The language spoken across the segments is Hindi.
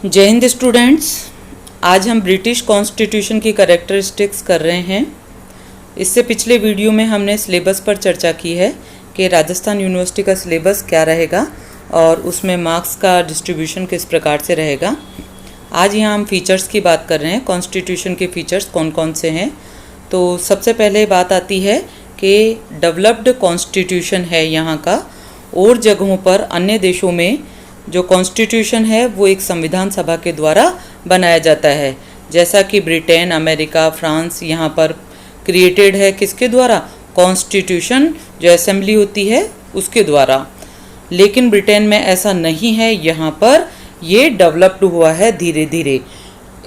जय हिंद स्टूडेंट्स। आज हम ब्रिटिश कॉन्स्टिट्यूशन की कैरेक्टरिस्टिक्स कर रहे हैं। इससे पिछले वीडियो में हमने सिलेबस पर चर्चा की है कि राजस्थान यूनिवर्सिटी का सिलेबस क्या रहेगा और उसमें मार्क्स का डिस्ट्रीब्यूशन किस प्रकार से रहेगा। आज यहाँ हम फीचर्स की बात कर रहे हैं। कॉन्स्टिट्यूशन के फीचर्स कौन कौन से हैं। तो सबसे पहले बात आती है कि डेवलप्ड कॉन्स्टिट्यूशन है यहाँ का। और जगहों पर अन्य देशों में जो कॉन्स्टिट्यूशन है वो एक संविधान सभा के द्वारा बनाया जाता है, जैसा कि ब्रिटेन, अमेरिका, फ्रांस यहाँ पर क्रिएटेड है किसके द्वारा, कॉन्स्टिट्यूशन जो असेंबली होती है उसके द्वारा। लेकिन ब्रिटेन में ऐसा नहीं है, यहाँ पर ये डेवलप्ड हुआ है धीरे धीरे।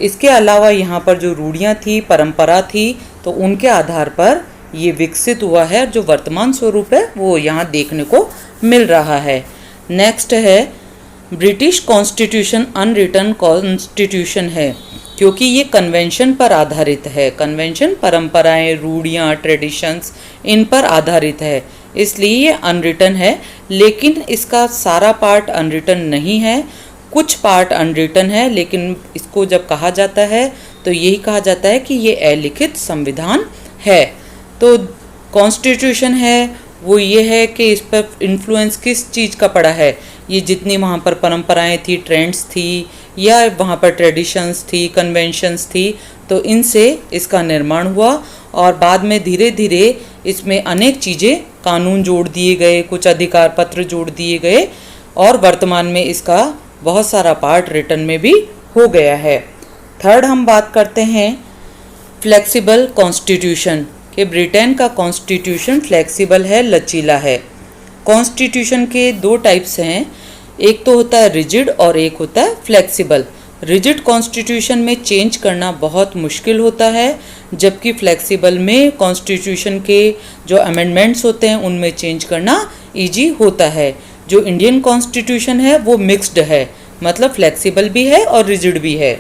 इसके अलावा यहाँ पर जो रूढ़ियाँ थी, परंपरा थी, तो उनके आधार पर ये विकसित हुआ है। जो वर्तमान स्वरूप है वो यहाँ देखने को मिल रहा है। नेक्स्ट है ब्रिटिश कॉन्स्टिट्यूशन अनरिटन कॉन्स्टिट्यूशन है, क्योंकि ये कन्वेंशन पर आधारित है। कन्वेंशन परंपराएं, रूढ़ियाँ, ट्रेडिशंस इन पर आधारित है, इसलिए ये अनरिटन है। लेकिन इसका सारा पार्ट अनरिटन नहीं है, कुछ पार्ट अनरिटन है। लेकिन इसको जब कहा जाता है तो यही कहा जाता है कि ये अलिखित संविधान है। तो कॉन्स्टिट्यूशन है वो ये है कि इस पर इन्फ्लुएंस किस चीज़ का पड़ा है। ये जितनी वहाँ पर परंपराएं थी, ट्रेंड्स थी, या वहाँ पर ट्रेडिशंस थी, कन्वेंशंस थी, तो इनसे इसका निर्माण हुआ। और बाद में धीरे धीरे इसमें अनेक चीज़ें, कानून जोड़ दिए गए, कुछ अधिकार पत्र जोड़ दिए गए, और वर्तमान में इसका बहुत सारा पार्ट रिटन में भी हो गया है। थर्ड हम बात करते हैं फ्लेक्सिबल कॉन्स्टिट्यूशन, कि ब्रिटेन का कॉन्स्टिट्यूशन फ्लेक्सिबल है, लचीला है। कॉन्स्टिट्यूशन के दो टाइप्स हैं, एक तो होता है रिजिड और एक होता है फ्लेक्सिबल। रिजिड कॉन्स्टिट्यूशन में चेंज करना बहुत मुश्किल होता है, जबकि फ्लेक्सिबल में कॉन्स्टिट्यूशन के जो अमेंडमेंट्स होते हैं उनमें चेंज करना इजी होता है। जो इंडियन कॉन्स्टिट्यूशन है वो मिक्स्ड है, मतलब फ्लेक्सिबल भी है और रिजिड भी है।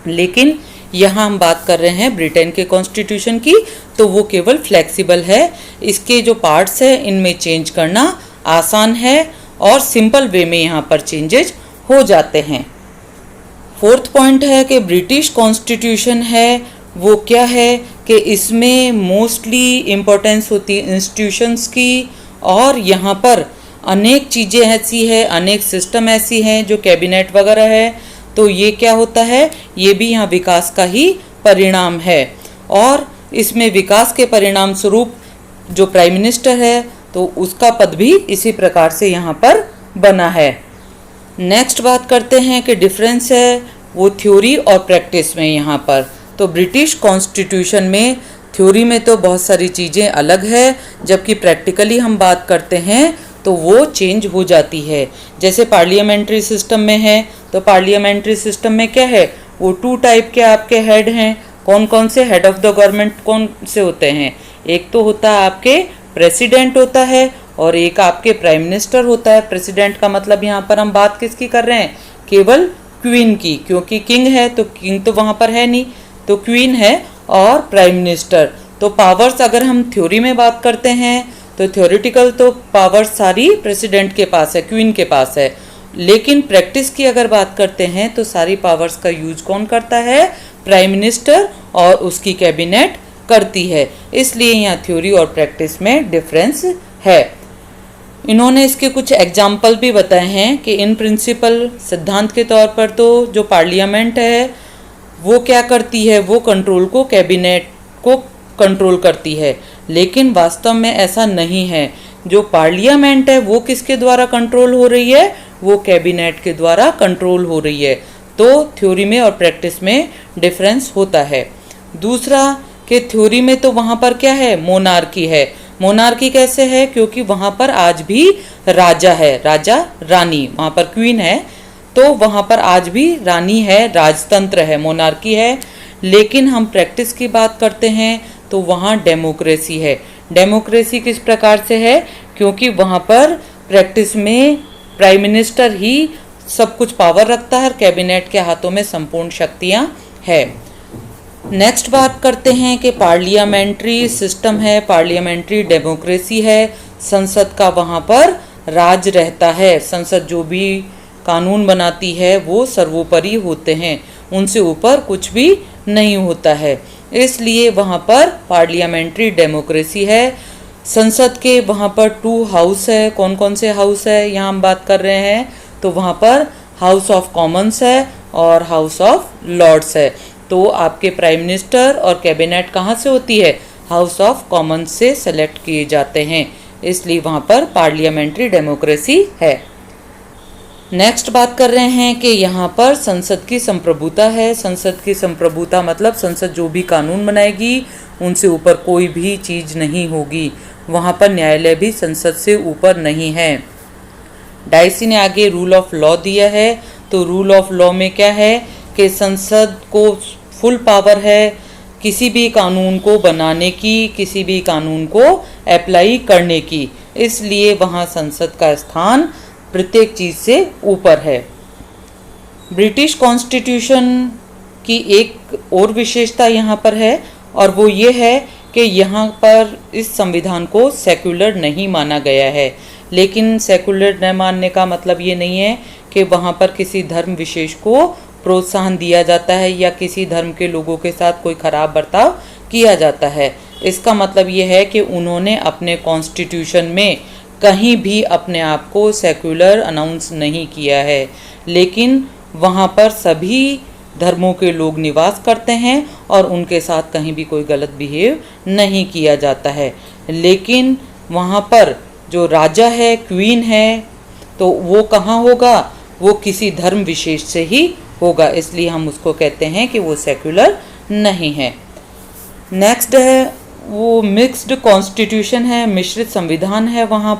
लेकिन यहाँ हम बात कर रहे हैं ब्रिटेन के कॉन्स्टिट्यूशन की, तो वो केवल फ्लेक्सिबल है। इसके जो पार्ट्स हैं इनमें चेंज करना आसान है और सिंपल वे में यहाँ पर चेंजेस हो जाते हैं। फोर्थ पॉइंट है कि ब्रिटिश कॉन्स्टिट्यूशन है वो क्या है कि इसमें मोस्टली इम्पोर्टेंस होती है इंस्टीट्यूशंस की, और यहाँ पर अनेक चीज़ें ऐसी है, अनेक सिस्टम ऐसी हैं जो कैबिनेट वगैरह है। तो ये क्या होता है, ये भी यहाँ विकास का ही परिणाम है। और इसमें विकास के परिणाम स्वरूप जो प्राइम मिनिस्टर है तो उसका पद भी इसी प्रकार से यहाँ पर बना है। नेक्स्ट बात करते हैं कि डिफरेंस है वो थ्योरी और प्रैक्टिस में यहाँ पर। तो ब्रिटिश कॉन्स्टिट्यूशन में थ्योरी में तो बहुत सारी चीज़ें अलग है, जबकि प्रैक्टिकली हम बात करते हैं तो वो चेंज हो जाती है। जैसे पार्लियामेंट्री सिस्टम में है, तो पार्लियामेंट्री सिस्टम में क्या है, वो 2 टाइप के आपके हेड हैं। कौन कौन से हेड ऑफ द गवर्नमेंट कौन से होते हैं, एक तो होता है आपके प्रेसिडेंट होता है और एक आपके प्राइम मिनिस्टर होता है। प्रेसिडेंट का मतलब यहाँ पर हम बात किसकी कर रहे हैं, केवल क्वीन की, क्योंकि किंग है तो किंग तो वहाँ पर है नहीं, तो क्वीन है और प्राइम मिनिस्टर। तो पावर्स अगर हम थ्योरी में बात करते हैं तो थ्योरेटिकल तो पावर सारी प्रेसिडेंट के पास है, क्वीन के पास है। लेकिन प्रैक्टिस की अगर बात करते हैं तो सारी पावर्स का यूज कौन करता है, प्राइम मिनिस्टर और उसकी कैबिनेट करती है। इसलिए यहाँ थ्योरी और प्रैक्टिस में डिफरेंस है। इन्होंने इसके कुछ एग्जाम्पल भी बताए हैं कि इन प्रिंसिपल, सिद्धांत के तौर पर तो जो पार्लियामेंट है वो क्या करती है, वो कंट्रोल को कैबिनेट को कंट्रोल करती है। लेकिन वास्तव में ऐसा नहीं है। जो पार्लियामेंट है वो किसके द्वारा कंट्रोल हो रही है, वो कैबिनेट के द्वारा कंट्रोल हो रही है। तो थ्योरी में और प्रैक्टिस में डिफरेंस होता है। दूसरा कि थ्योरी में तो वहाँ पर क्या है, मोनार्की है। मोनार्की कैसे है, क्योंकि वहाँ पर आज भी राजा है, राजा रानी, वहाँ पर क्वीन है तो वहाँ पर आज भी रानी है, राजतंत्र है, मोनार्की है। लेकिन हम प्रैक्टिस की बात करते हैं तो वहाँ डेमोक्रेसी है। डेमोक्रेसी किस प्रकार से है, क्योंकि वहाँ पर प्रैक्टिस में प्राइम मिनिस्टर ही सब कुछ पावर रखता है और कैबिनेट के हाथों में संपूर्ण शक्तियाँ है। नेक्स्ट बात करते हैं कि पार्लियामेंट्री सिस्टम है, पार्लियामेंट्री डेमोक्रेसी है। संसद का वहाँ पर राज रहता है, संसद जो भी कानून बनाती है वो सर्वोपरि होते हैं, उनसे ऊपर कुछ भी नहीं होता है। इसलिए वहाँ पर पार्लियामेंट्री डेमोक्रेसी है। संसद के वहाँ पर 2 हाउस है। कौन कौन से हाउस है यहाँ हम बात कर रहे हैं, तो वहाँ पर हाउस ऑफ कॉमन्स है और हाउस ऑफ लॉर्ड्स है। तो आपके प्राइम मिनिस्टर और कैबिनेट कहाँ से होती है, हाउस ऑफ कॉमन्स से सेलेक्ट किए जाते हैं, इसलिए वहाँ पर पार्लियामेंट्री डेमोक्रेसी है। नेक्स्ट बात कर रहे हैं कि यहाँ पर संसद की संप्रभुता है। संसद की संप्रभुता मतलब संसद जो भी कानून बनाएगी उनसे ऊपर कोई भी चीज़ नहीं होगी। वहाँ पर न्यायालय भी संसद से ऊपर नहीं है। डाइसी ने आगे रूल ऑफ लॉ दिया है। तो रूल ऑफ लॉ में क्या है कि संसद को फुल पावर है किसी भी कानून को बनाने की, किसी भी कानून को अप्लाई करने की, इसलिए वहाँ संसद का स्थान प्रत्येक चीज़ से ऊपर है। ब्रिटिश कॉन्स्टिट्यूशन की एक और विशेषता यहाँ पर है और वो ये है कि यहाँ पर इस संविधान को सेक्युलर नहीं माना गया है। लेकिन सेक्युलर न मानने का मतलब ये नहीं है कि वहाँ पर किसी धर्म विशेष को प्रोत्साहन दिया जाता है या किसी धर्म के लोगों के साथ कोई खराब बर्ताव किया जाता है। इसका मतलब ये है कि उन्होंने अपने कॉन्स्टिट्यूशन में कहीं भी अपने आप को सेक्युलर अनाउंस नहीं किया है, लेकिन वहाँ पर सभी धर्मों के लोग निवास करते हैं और उनके साथ कहीं भी कोई गलत बिहेव नहीं किया जाता है। लेकिन वहाँ पर जो राजा है, क्वीन है, तो वो कहाँ होगा, वो किसी धर्म विशेष से ही होगा, इसलिए हम उसको कहते हैं कि वो सेक्युलर नहीं है। नेक्स्ट है वो मिक्स्ड कॉन्स्टिट्यूशन है, मिश्रित संविधान है। वहाँ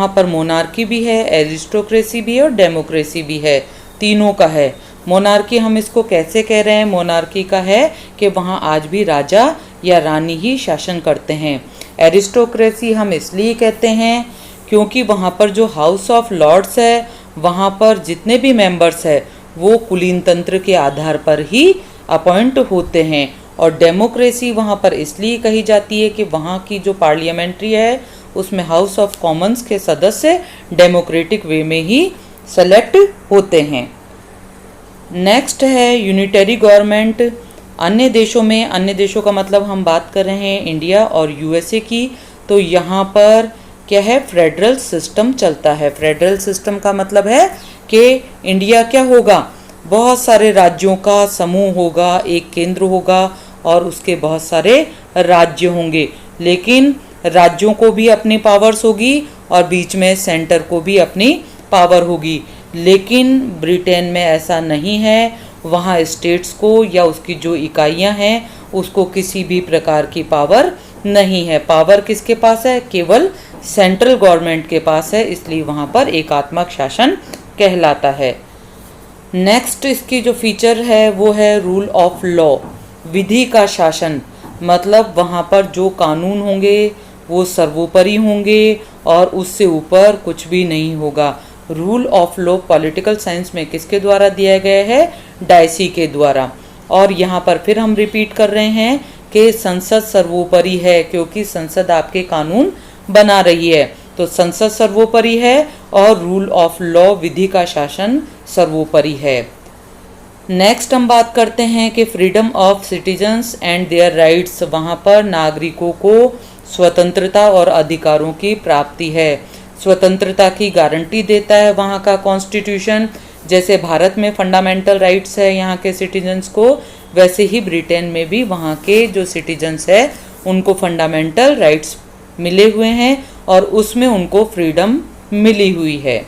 पर मोनार्की भी है, एरिस्टोक्रेसी भी है और डेमोक्रेसी भी है, तीनों का है। मोनार्की हम इसको कैसे कह रहे हैं, मोनार्की का है कि वहाँ आज भी राजा या रानी ही शासन करते हैं। एरिस्टोक्रेसी हम इसलिए कहते हैं क्योंकि वहाँ पर जो हाउस ऑफ लॉर्ड्स है वहाँ पर जितने भी मेंबर्स है वो कुलीन तंत्र के आधार पर ही अपॉइंट होते हैं। और डेमोक्रेसी वहाँ पर इसलिए कही जाती है कि वहाँ की जो पार्लियामेंट्री है उसमें हाउस ऑफ कॉमन्स के सदस्य डेमोक्रेटिक वे में ही सेलेक्ट होते हैं। नेक्स्ट है यूनिटरी गवर्नमेंट। अन्य देशों का मतलब हम बात कर रहे हैं इंडिया और यूएसए की, तो यहाँ पर क्या है, फेडरल सिस्टम चलता है। फेडरल सिस्टम का मतलब है कि इंडिया क्या होगा, बहुत सारे राज्यों का समूह होगा, एक केंद्र होगा और उसके बहुत सारे राज्य होंगे, लेकिन राज्यों को भी अपनी पावर्स होगी और बीच में सेंटर को भी अपनी पावर होगी। लेकिन ब्रिटेन में ऐसा नहीं है, वहाँ स्टेट्स को या उसकी जो इकाइयाँ हैं उसको किसी भी प्रकार की पावर नहीं है। पावर किसके पास है, केवल सेंट्रल गवर्नमेंट के पास है, इसलिए वहाँ पर एकात्मक शासन कहलाता है। नेक्स्ट इसकी जो फीचर है वो है रूल ऑफ लॉ, विधि का शासन। मतलब वहाँ पर जो कानून होंगे वो सर्वोपरि होंगे और उससे ऊपर कुछ भी नहीं होगा। Rule of law political science में किसके द्वारा दिया गया है, डाइसी के द्वारा। और यहाँ पर फिर हम रिपीट कर रहे हैं कि संसद सर्वोपरि है, क्योंकि संसद आपके कानून बना रही है, तो संसद सर्वोपरि है और रूल ऑफ लॉ विधि का शासन सर्वोपरि है। नेक्स्ट हम बात करते हैं कि freedom of citizens and their rights. वहाँ पर नागरिकों को स्वतंत्रता और अधिकारों की प्राप्ति है। स्वतंत्रता की गारंटी देता है वहाँ का कॉन्स्टिट्यूशन। जैसे भारत में फंडामेंटल राइट्स है यहाँ के सिटीजन्स को, वैसे ही ब्रिटेन में भी वहाँ के जो सिटीजन्स है उनको फंडामेंटल राइट्स मिले हुए हैं और उसमें उनको फ्रीडम मिली हुई है।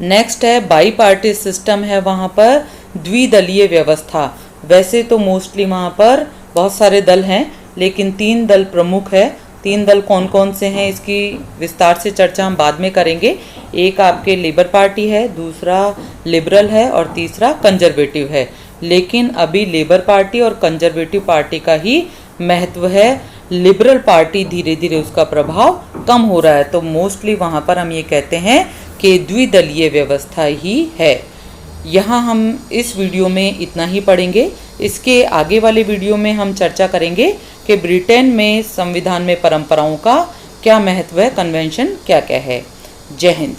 नेक्स्ट है बाई पार्टी सिस्टम है, वहाँ पर द्विदलीय व्यवस्था। वैसे तो मोस्टली वहाँ पर बहुत सारे दल हैं, लेकिन 3 दल प्रमुख है। 3 दल कौन कौन से हैं इसकी विस्तार से चर्चा हम बाद में करेंगे। एक आपके लेबर पार्टी है, दूसरा लिबरल है और तीसरा कंजर्वेटिव है। लेकिन अभी लेबर पार्टी और कंजर्वेटिव पार्टी का ही महत्व है, लिबरल पार्टी धीरे धीरे उसका प्रभाव कम हो रहा है। तो मोस्टली वहाँ पर हम ये कहते हैं कि द्विदलीय व्यवस्था ही है। यहाँ हम इस वीडियो में इतना ही पढ़ेंगे। इसके आगे वाले वीडियो में हम चर्चा करेंगे कि ब्रिटेन में संविधान में परंपराओं का क्या महत्व है, कन्वेंशन क्या क्या है। जय हिंद।